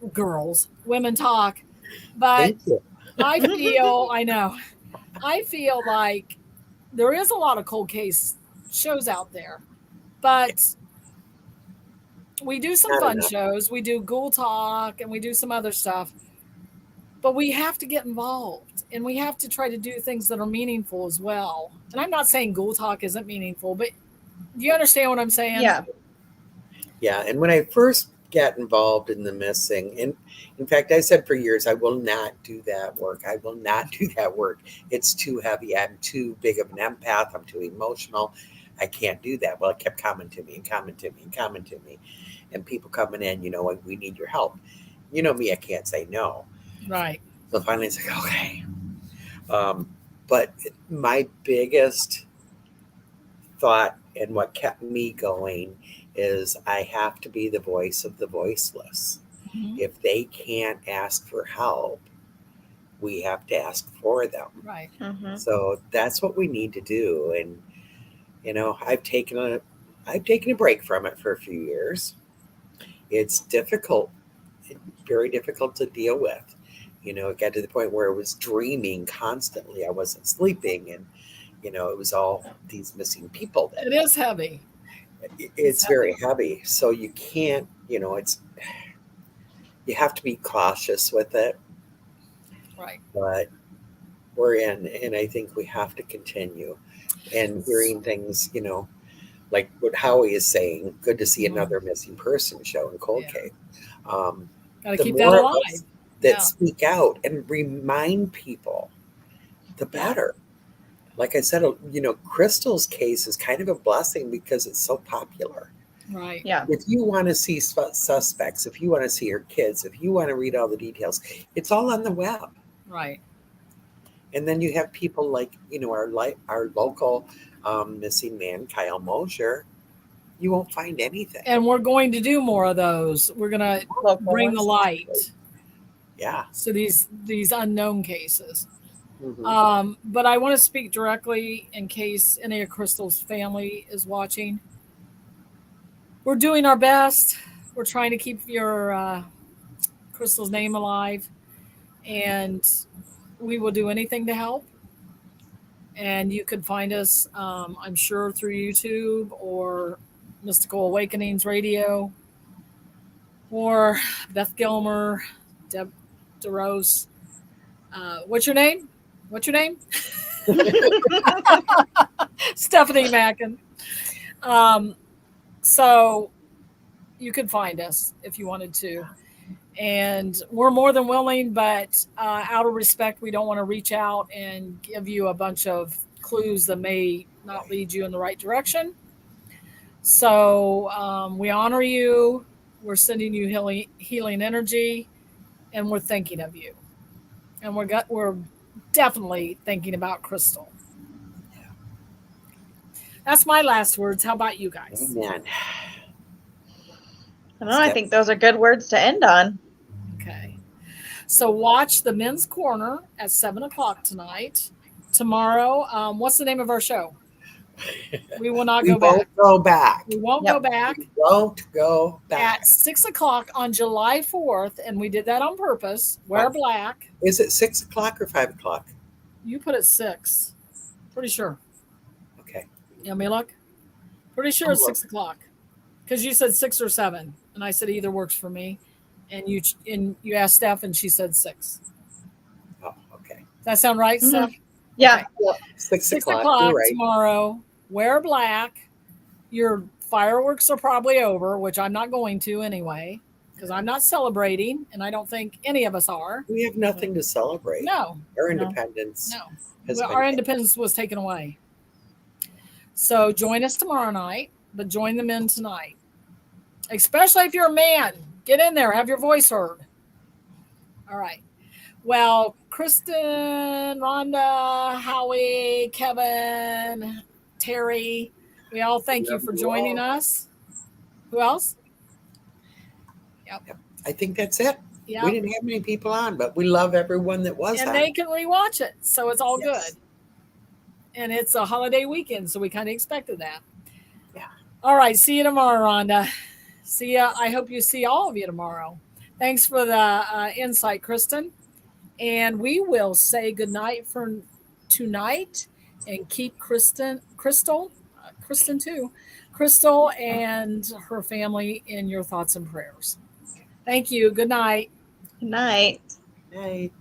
women talk. But I feel like there is a lot of cold case shows out there, but we do some fun shows. We do Ghoul Talk and we do some other stuff, but we have to get involved and we have to try to do things that are meaningful as well. And I'm not saying Ghoul Talk isn't meaningful, but do you understand what I'm saying? Yeah. And when I first got involved in the missing, and in fact, I said for years, I will not do that work. It's too heavy. I'm too big of an empath. I'm too emotional. I can't do that. Well, it kept coming to me. And people coming in, we need your help. You know me, I can't say no. Right. So finally it's like, okay. But my biggest thought and what kept me going is I have to be the voice of the voiceless. Mhm. If they can't ask for help, we have to ask for them. Right. Mm-hmm. So that's what we need to do. And I've taken a break from it for a few years. It's difficult, very difficult to deal with. It got to the point where I was dreaming constantly. I wasn't sleeping, and it was all these missing people. It is heavy. It's very heavy. So you can't. You have to be cautious with it. Right. But we're in, and I think we have to continue. And hearing things, like what Howie is saying, good to see another missing person show in Cold Cave. Got to The keep that more of alive. us that speak out and remind people, the better. Like I said, Crystal's case is kind of a blessing because it's so popular. Right. Yeah. If you want to see suspects, if you want to see her kids, if you want to read all the details, it's all on the web. Right. And then you have people like, our local missing man, Kyle Mosher. You won't find anything. And we're going to do more of those. We're going to bring the light. Yeah. So these unknown cases. Mm-hmm. But I want to speak directly in case any of Crystal's family is watching. We're doing our best. We're trying to keep your Crystal's name alive, and we will do anything to help. And you can find us, I'm sure, through YouTube or Mystical Awakenings Radio or Beth Gilmer, Deb DeRose. What's your name? Stephanie Mackin. So you could find us if you wanted to. And we're more than willing, but out of respect, we don't want to reach out and give you a bunch of clues that may not lead you in the right direction. So we honor you. We're sending you healing energy, and we're thinking of you. And we're definitely thinking about Crystal. That's my last words. How about you guys? Amen. I don't know. I think those are good words to end on. Okay. So watch the Men's Corner at 7:00 tonight. Tomorrow, what's the name of our show? We will not go back. We won't go back. We won't go back. At 6:00 on July 4th, and we did that on purpose. Wear black. Is it 6:00 or 5:00? You put it 6. Pretty sure. Okay. You want me to look? Pretty sure it's 6:00. Because you said 6 or 7. And I said either works for me. And you asked Steph, and she said 6. Oh, okay. Does that sound right, Mm-hmm. Steph? Yeah. Okay. 6 o'clock. 6:00 Right. tomorrow. Wear black. Your fireworks are probably over, which I'm not going to anyway, because I'm not celebrating, and I don't think any of us are. We have nothing to celebrate. No. Our independence. No. has Well, been our independence was taken away. So join us tomorrow night, but join the men tonight. Especially if you're a man. Get in there. Have your voice heard. All right. Well, Kristen, Rhonda, Howie, Kevin, Terry, we all thank you for joining us. Who else? Yep. I think that's it. Yep. We didn't have many people on, but we love everyone that was And on. they can rewatch it. So it's all Yes. good. And it's a holiday weekend, so we kind of expected that. Yeah. All right. See you tomorrow, Rhonda. See ya. I hope you see all of you tomorrow. Thanks for the insight, Kristen. And we will say goodnight for tonight and keep Crystal and her family in your thoughts and prayers. Thank you. Good night. Good night. Night.